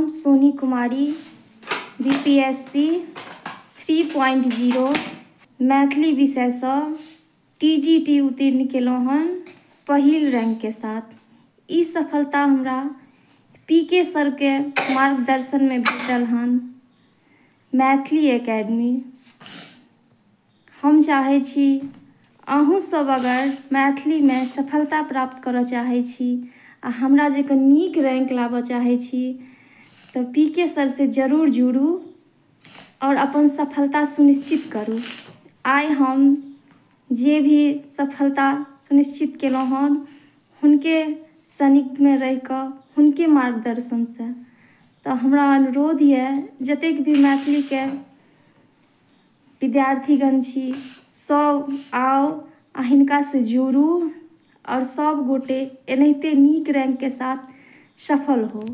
हम Soni Kumari BPSC 3.0 Maithili विषयसँ TGT उत्तीर्ण केलहुँ हन पहिल रैंक के साथ। ई सफलता हमरा PK सर के मार्गदर्शन में भेटल हन मैथिली एकेडमी। हम चाहै छी अहूँ सब अगर मैथिली में सफलता प्राप्त करऽ चाहै छी आ हमरा जेका नीक रैंक लाबऽ चाहै छी तो PK सर से जरूर जुड़ू और अपन सफलता सुनिश्चित करू। आइ हम जे भी सफलता सुनिश्चित केलहुँ हन हुनके सानिध्य में रहि कऽ हुनके मार्गदर्शन से। तो हमरा अनुरोध ये जतेक भी मैथिली के विद्यार्थीगण छी सब आओ आ हिनका से जुड़ू और सब गोटे एनाहिते नीक रैंक के साथ सफल हो।